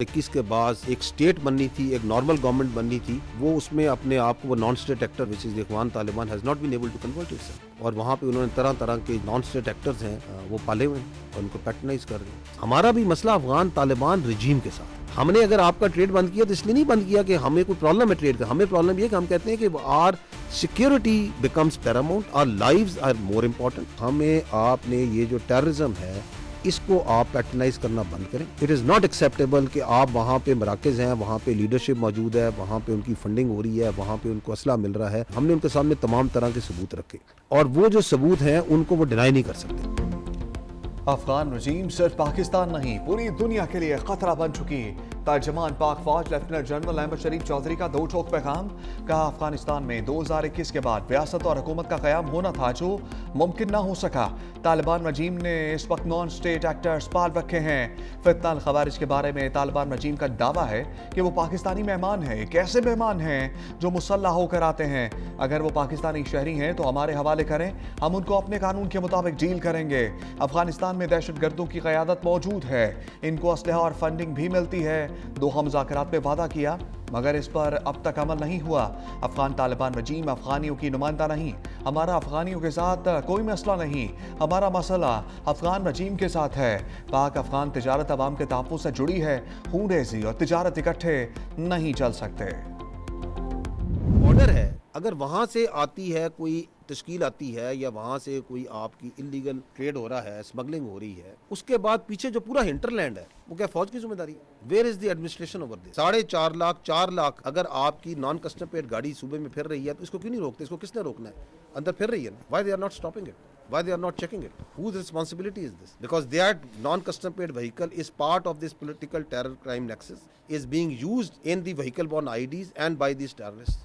21 के बाद एक स्टेट बननी थी, एक नॉर्मल गवर्नमेंट बननी थी, वो उसमें अपने आप को वो non state actor which is Afghan Taliban has not been able to convert itself. और वहाँ पे उन्होंने तरह तरह के नॉन स्टेट एक्टर्स हैं वो पाले हुए हैं और उनको पैट्रनाइज कर रहे हैं। हमारा भी मसला अफगान तालिबान रिजीम के साथ, हमने अगर आपका ट्रेड बंद किया तो इसलिए नहीं बंद किया कि हमें कोई प्रॉब्लम है ट्रेड का, हमें प्रॉब्लम ये कि हम कहते हैं कि our security becomes paramount, our lives are more important. हमें आपने ये जो टेररिज्म है इसको आप पैट्रनाइज करना बंद करें। इट इज़ नॉट एक्सेप्टेबल कि आप वहाँ पे मराकज़ हैं, वहाँ पे लीडरशिप मौजूद है, वहाँ पे उनकी फंडिंग हो रही है, वहाँ पे उनको असला मिल रहा है। हमने उनके सामने तमाम तरह के सबूत रखे और वो जो सबूत हैं उनको वो डिनाई नहीं कर सकते। अफगान रजीम सिर्फ पाकिस्तान नहीं पूरी दुनिया के लिए खतरा बन चुकी। तर्जमान पाक फौज लेफ्टिनेंट जनरल अहमद शरीफ चौधरी का दो टोक पैगाम। कहा अफगानिस्तान में 2021 के बाद रियासत और हुकूमत का क़याम होना था जो मुमकिन ना हो सका। तालिबान रजीम ने इस वक्त नॉन स्टेट एक्टर्स पाल रखे हैं। फितना खवारिज के बारे में तालिबान रजीम का दावा है कि वो पाकिस्तानी मेहमान हैं। कैसे मेहमान हैं जो मुसल्लह होकर आते हैं? अगर वो पाकिस्तानी शहरी हैं तो हमारे हवाले करें, हम उनको अपने कानून के मुताबिक डील करेंगे। अफगानिस्तान में दहशतगर्दों की क़यादत मौजूद है, इनको असलहा और फंडिंग भी मिलती है। दोहा मुज़ाकरात में वादा किया मगर इस पर अब तक अमल नहीं हुआ। अफगान तालिबान रजीम अफगानियों की नुमाइंदा नहीं। हमारा अफगानियों के साथ कोई मसला नहीं, हमारा मसला अफगान रजीम के साथ है। पाक अफगान तिजारत अवाम के तहफ़्फ़ुज़ से जुड़ी है। खून रेज़ी और तिजारत इकट्ठे नहीं चल सकते। ऑर्डर है, अगर वहाँ से आती है कोई तश्कील आती है या वहाँ से कोई आपकी इलीगल ट्रेड हो रहा है, स्मगलिंग हो रही है, उसके बाद पीछे जो पूरा हिंटरलैंड है वो क्या फौज की जिम्मेदारी है? Where is the administration over this? 4.5 lakh 4 lakh अगर आपकी नॉन कस्टम पेड गाड़ी सूबे में फिर रही है तो इसको क्यों नहीं रोकते? इसको किसने रोकना है? अंदर फिर रही है ना, why they are not stopping it? Why they are not checking it? Whose responsibility is this? Because that non-custom paid vehicle is part of this political terror crime nexus, is being used in the vehicle-borne IDs and by these terrorists.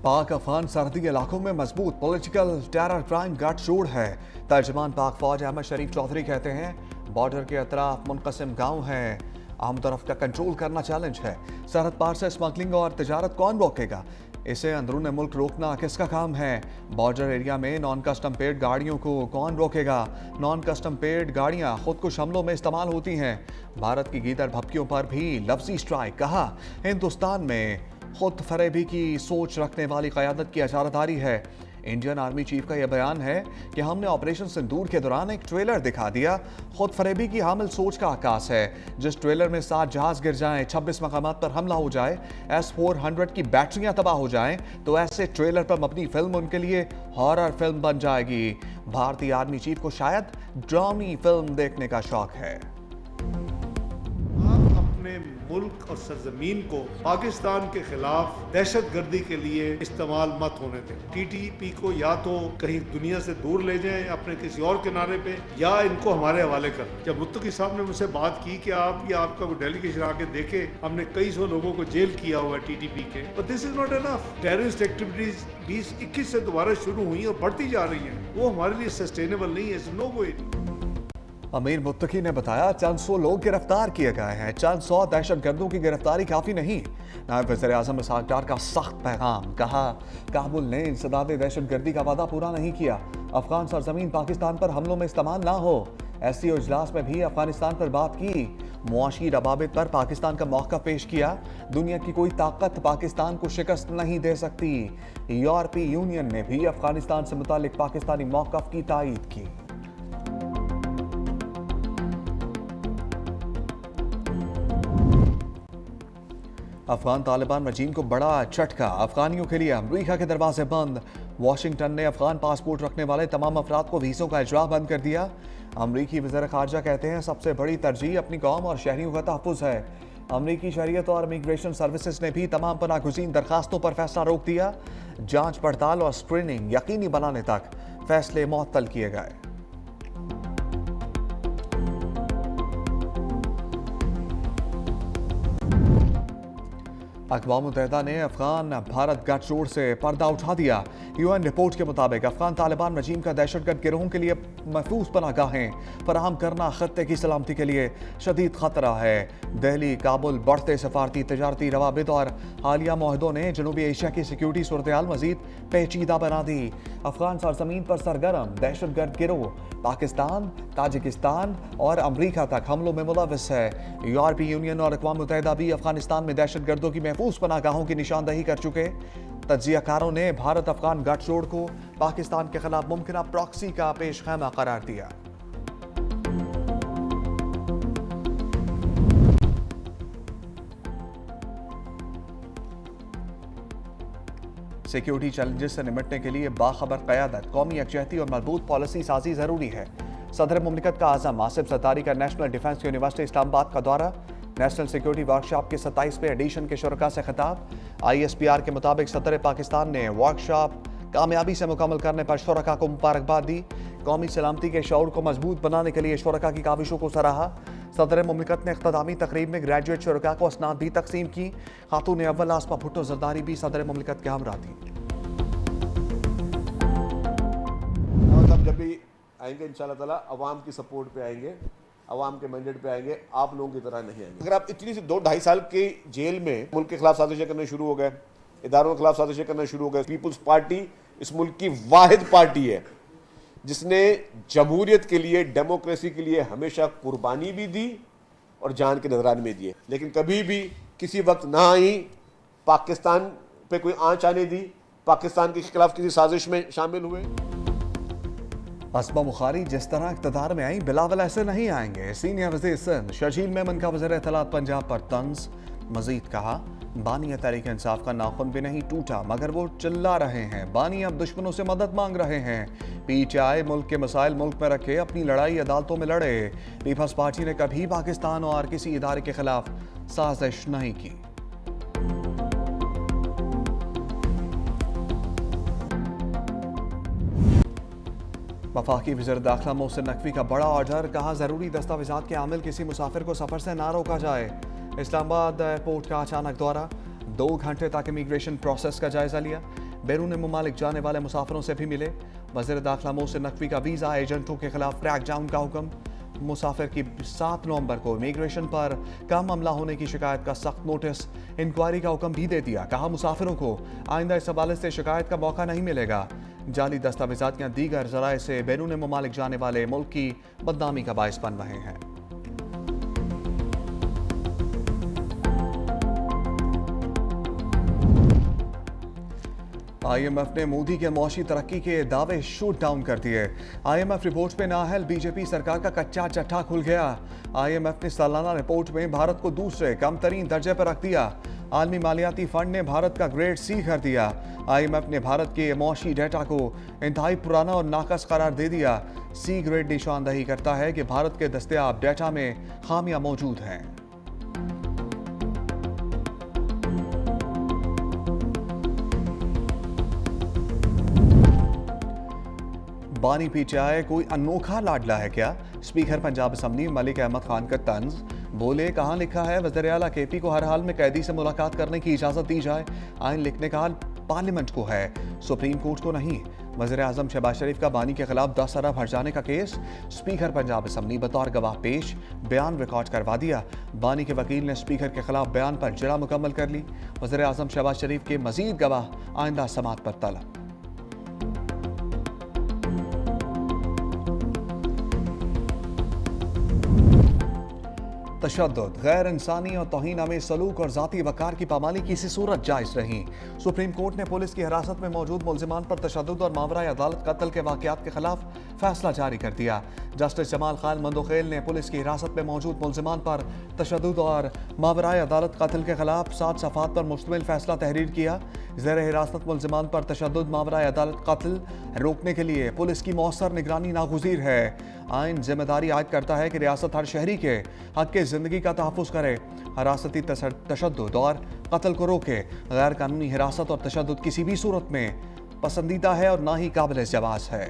पाक अफगान सरहदी इलाकों में मजबूत political terror crime गठजोड़ है। तर्जमान पाक फौज अहमद शरीफ चौधरी कहते हैं बॉर्डर के अतराफ मुनक़सिम गांव हैं, आम तरफ का कंट्रोल करना चैलेंज है। सरहद पार से स्मगलिंग और तिजारत कौन रोकेगा? इसे अंदरून मुल्क रोकना किसका काम है? बॉर्डर एरिया में नॉन कस्टम पेड गाड़ियों को कौन रोकेगा? नॉन कस्टम पेड गाड़ियां खुदकुश हमलों में इस्तेमाल होती हैं। भारत की गीदड़ भपकियों पर भी लफ्जी स्ट्राइक। कहा हिंदुस्तान में खुद फरेबी की सोच रखने वाली क़यादत की अजारदारी है। इंडियन आर्मी चीफ का यह बयान है कि हमने ऑपरेशन सिंदूर के दौरान एक ट्रेलर दिखा दिया। खुद फरेबी की हामिल सोच का आकाश है। जिस ट्रेलर में 7 जहाज गिर जाएं, 26 मकामात पर हमला हो जाए, S-400 की बैटरियां तबाह हो जाएं, तो ऐसे ट्रेलर पर मबनी फिल्म उनके लिए हॉरर फिल्म बन जाएगी। भारतीय आर्मी चीफ को शायद ड्रामी फिल्म देखने का शौक है। मुल्क और सरजमीन को पाकिस्तान के खिलाफ दहशतगर्दी के लिए इस्तेमाल मत होने दें। TTP को या तो कहीं दुनिया से दूर ले जाएं अपने किसी और किनारे पे, या इनको हमारे हवाले कर। जब मुत्तकी साहब ने मुझसे बात की कि आप या आपका कोई डेलीगेशन आके देखे, हमने कई सौ लोगों को जेल किया हुआ है TTP के, but this is not enough. Terrorist activities 2021 से दोबारा शुरू हुई और बढ़ती जा रही हैं, वो हमारे लिए सस्टेनेबल नहीं है। नो वे। अमीर मुत्तकी ने बताया चंद 100 लोग गिरफ्तार किए गए हैं। चंद 100 दहशतगर्दों की गिरफ्तारी काफ़ी नहीं। नायब वज़ीर आज़म इसहाक़ डार का सख्त पैगाम। कहा काबुल ने इंसदाद दहशतगर्दी का वादा पूरा नहीं किया। अफगान सरजमीन पाकिस्तान पर हमलों में इस्तेमाल ना हो। SCO इजलास में भी अफगानिस्तान पर बात की। मुआशी रवाबित पर पाकिस्तान का मौक़िफ़ पेश किया। दुनिया की कोई ताकत पाकिस्तान को शिकस्त नहीं दे सकती। यूरोपीय यूनियन ने भी अफगानिस्तान से मुतालिक पाकिस्तानी मौक़िफ़ की तायीद की। अफगान तालिबान रजीम को बड़ा झटका। अफगानियों के लिए अमरीका के दरवाजे बंद। वाशिंगटन ने अफगान पासपोर्ट रखने वाले तमाम अफराद को वीज़ों का इजरा बंद कर दिया। अमरीकी वज़ीर ख़ारजा कहते हैं सबसे बड़ी तरजीह अपनी कौम और शहरियों का तहफ़्फ़ुज़ है। अमरीकी शरीयत और इमिग्रेशन सर्विसेज ने भी तमाम पनाहगुज़ीन दरखास्तों पर फैसला रोक दिया। जाँच पड़ताल और स्क्रीनिंग यकीनी बनाने तक फैसले मुअत्तल किए गए। अक़वाम मुत्तहिदा ने अफगान भारत गठजोड़ से पर्दा उठा दिया। UN रिपोर्ट के मुताबिक अफगान तालिबान रजीम का दहशतगर्द गिरोहों के लिए महफूज पनाहगाहें फराहम करना खत्ते की सलामती के लिए शदीद खतरा है। दिल्ली काबुल बढ़ते सफारती तजारती रवाबित और हालिया मुआहदों ने जनूबी एशिया की सिक्योरिटी सूरत हाल मजीद पेचीदा बना दी। अफगान सरजमीन पर सरगर्म दहशतगर्द गिरोह पाकिस्तान, ताजिकिस्तान और अमरीका तक हमलों में मुलविस है। यूरोपीय यूनियन और अक़वाम मुत्तहिदा भी अफगानिस्तान में दहशतगर्दों की महफूज पनाहगाहों की निशानदही कर चुके। तज्जियाकारों ने भारत अफगान गठजोड़ को पाकिस्तान के खिलाफ मुमकिन प्रॉक्सी का पेश खैमा करार दिया। सिक्योरिटी चैलेंजेस से निपटने के लिए बाखबर क़यादत, कौमी यकजहती और मजबूत पॉलिसी साजी जरूरी है। सदर मुमलिकत का आज़म आसिफ ज़रदारी का नेशनल डिफेंस यूनिवर्सिटी इस्लामाबाद का दौरा, नेशनल सिक्योरिटी वर्कशॉप के 27वें एडिशन के शुरका से खिताब। ISPR के मुताबिक सदर पाकिस्तान ने वर्कशॉप कामयाबी से मुकम्मल करने पर शुरका को मुबारकबाद दी। कौमी सलामती के शऊर को मजबूत बनाने के लिए शुरका की काविशों को सराहा। सदर मुमलिकत ने इख्तितामी तकरीब में ग्रेजुएट शुरका को असनाद भी तकसीम की। खातून अव्वल आसमा भुट्टो जरदारी भी सदर मुमलिकत के हमरा थी। जब भी आएंगे इंशाल्लाह ताला अवाम की सपोर्ट पे आएंगे, अवाम के मैंडेट पे आएंगे, आप लोगों की तरह नहीं आएंगे। अगर आप इतनी सी 2-2.5 साल के जेल में मुल्क के खिलाफ साजिशें करने शुरू हो गए, इदारों के खिलाफ साजिशें करना शुरू हो गए। पीपुल्स पार्टी इस मुल्क की वाहिद पार्टी है जिसने जमहूरियत के लिए, डेमोक्रेसी के लिए हमेशा कुर्बानी भी दी और जान के नजराने में दिए, लेकिन कभी भी किसी वक्त ना आई पाकिस्तान पे कोई आंच आने दी, पाकिस्तान के खिलाफ किसी साजिश में शामिल हुए। असमा बुखारी जिस तरह इक़्तिदार में आई बिलावल ऐसे नहीं आएंगे। सीनियर वज़ीर सिंध शर्जील मेमन का वज़ीर इत्तलात पंजाब पर तंज। मजीद कहा, बानी तहरीक इंसाफ का नाखुन भी नहीं टूटा मगर वो चिल्ला रहे हैं। बानी अब दुश्मनों से मदद मांग रहे हैं। PTI मुल्क के मसाइल मुल्क में रखे, अपनी लड़ाई अदालतों में लड़े। पीपल्स पार्टी ने कभी पाकिस्तान और किसी इदारे के खिलाफ साजिश नहीं की। वफाकी वज़ीर दाखिला मोहसिन नकवी का बड़ा ऑर्डर, कहा जरूरी दस्तावेजात के आमिल किसी मुसाफिर को सफर से ना रोका जाए। इस्लामाबाद एयरपोर्ट का अचानक दौरा, 2 घंटे तक इमिग्रेशन प्रोसेस का जायजा लिया। बैरून मुमालिक जाने वाले मुसाफिरों से भी मिले। वज़ीर दाखिला मोहसिन नकवी का वीज़ा एजेंटों के खिलाफ क्रैकडाउन का हुक्म। मुसाफिर की 7 नवंबर को इमिग्रेशन पर कम अमला होने की शिकायत का सख्त नोटिस, इंक्वायरी का हुक्म भी दे दिया। कहा मुसाफिरों को आइंदा इस हवाले से शिकायत का मौका नहीं मिलेगा। जाली दस्तावेजात या दीगर जराए से बैरून मुमालिक जाने वाले मुल्क की बदनामी का बायस बन रहे हैं। IMF ने मोदी के मौशी तरक्की के दावे शूट डाउन कर दिए। IMF रिपोर्ट में नाअहल बीजेपी सरकार का कच्चा चट्टा खुल गया। IMF ने सालाना रिपोर्ट में भारत को दूसरे कम तरीन दर्जे पर रख दिया। आलमी मालियाती फंड ने भारत का ग्रेड C कर दिया। IMF ने भारत के मौशी डेटा को इंतहाई पुराना और नाकस करार दे दिया। C ग्रेड निशानदही करता है कि भारत के दस्तयाब डेटा में खामियां मौजूद हैं। बानी PTI कोई अनोखा लाडला है क्या? स्पीकर पंजाब असम्बली मलिक अहमद खान का तंज। बोले, कहाँ लिखा है वज़ीर आला KP को हर हाल में कैदी से मुलाकात करने की इजाज़त दी जाए? आइन लिखने का हाल पार्लियामेंट को है, सुप्रीम कोर्ट को नहीं। वज़ीर आज़म शहबाज शरीफ का बानी के खिलाफ 10 अरब हर्जाने का केस, स्पीकर पंजाब असम्बली बतौर गवाह पेश, बयान रिकॉर्ड करवा दिया। बानी के वकील ने स्पीकर के खिलाफ बयान पर जरा मुकम्मल कर ली। वज़ीर आज़म शहबाज शरीफ के मजीद गवाह आइंदा समात पर तलब। तशद्दुद, गैर इंसानी और तौहीन में सलूक और जाती वकार की पामाली किसी सूरत जायज़ नहीं। सुप्रीम कोर्ट ने पुलिस की हिरासत में मौजूद मुल्ज़िमान पर तशद्दुद और मावराए अदालत कत्ल के वाक़यात के खिलाफ फैसला जारी कर दिया। जस्टिस जमाल खान मंदोखेल ने पुलिस की हिरासत में मौजूद मुल्ज़िमान पर तशद्दुद और मावराए अदालत कत्ल के खिलाफ 7 सफ़ात पर मुश्तमिल फैसला तहरीर किया। ज़ेर हिरासत मुल्ज़िमान पर तशद्दुद मावराए अदालत कत्ल रोकने के लिए पुलिस की मौसर निगरानी नागुज़ीर है। आइन जिम्मेदारी आयद करता है कि रियासत हर शहरी के हक के ज़िंदगी का तहफ़्फ़ुज़ करे, हिरासती तशद्दुद और कत्ल को रोके। गैर कानूनी हिरासत और तशद्दुद किसी भी सूरत में पसंदीदा है और ना ही काबिल जवाज़ है।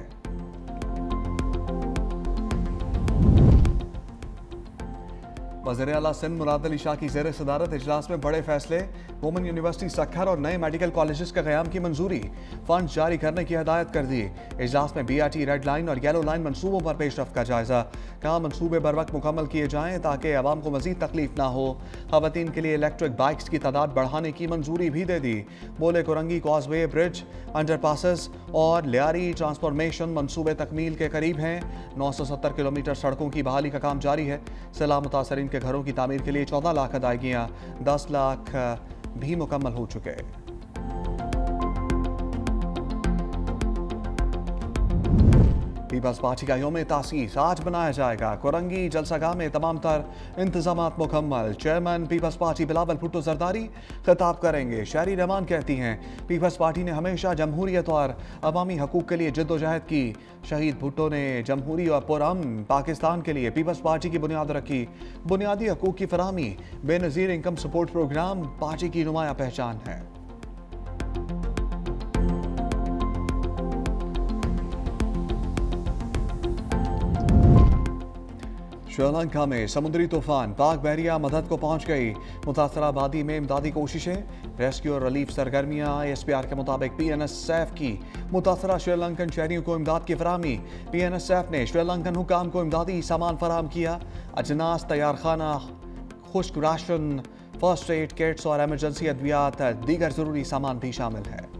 वज़ीर आला सिंध मुराद अली शाह की ज़ेर सदारत इजलास में बड़े फैसले। वुमेन यूनिवर्सिटी सक्खर और नए मेडिकल कॉलेजेस के क़याम की मंजूरी। फंड जारी करने की हिदायत कर दी। इजलास में BRT रेड लाइन और येलो लाइन मनसूबों पर पेशरफ्त का जायजा। कहा मनसूबे बर वक्त मुकम्मल किए जाएँ ताकि आवाम को मजीद तकलीफ ना हो। खवातीन के लिए इलेक्ट्रिक बाइक्स की तादाद बढ़ाने की मंजूरी भी दे दी। बोले Korangi causeway, bridge, under passes और लियारी ट्रांसफॉर्मेशन मनसूबे तकमील के करीब हैं। 970 किलोमीटर सड़कों की बहाली का काम जारी है। सैलाब मुतासरीन के घरों की तामीर के लिए 14 लाख अदायगियाँ, 10 लाख भी मुकम्मल हो चुके। पीपल्स पार्टी का यौम तासीस आज बनाया जाएगा। कुरंगी जलसागाह में तमाम तर इंतजामात मुकम्मल। चेयरमैन पीपल्स पार्टी बिलावल भुट्टो जरदारी खिताब करेंगे। शहरी रहमान कहती हैं पीपल्स पार्टी ने हमेशा जमहूरियत और अवामी हकूक़ के लिए जद्दोजहद की। शहीद भुट्टो ने जमहूरी और पुरअमन पाकिस्तान के लिए पीपल्स पार्टी की बुनियाद रखी। बुनियादी हकूक़ की फराहमी, Benazir income support programme party की नुमाया पहचान है। श्रीलंका में समुद्री तूफान, पाक बहरिया मदद को पहुंच गई। मुतासरा आबादी में इमदादी कोशिशें। रेस्क्यू और रिलीफ सरगर्मियां। ISPR के मुताबिक PNSF की मुतासरा श्रीलंकन शहरियों को इमदाद की फराहमी। PNSF ने श्रीलंकन हुकाम को इमदादी सामान फराहम किया। अजनास, तैयार खाना, खुश्क राशन, फर्स्ट एड किट्स और एमरजेंसी अद्वियात, दीगर जरूरी सामान भी शामिल है।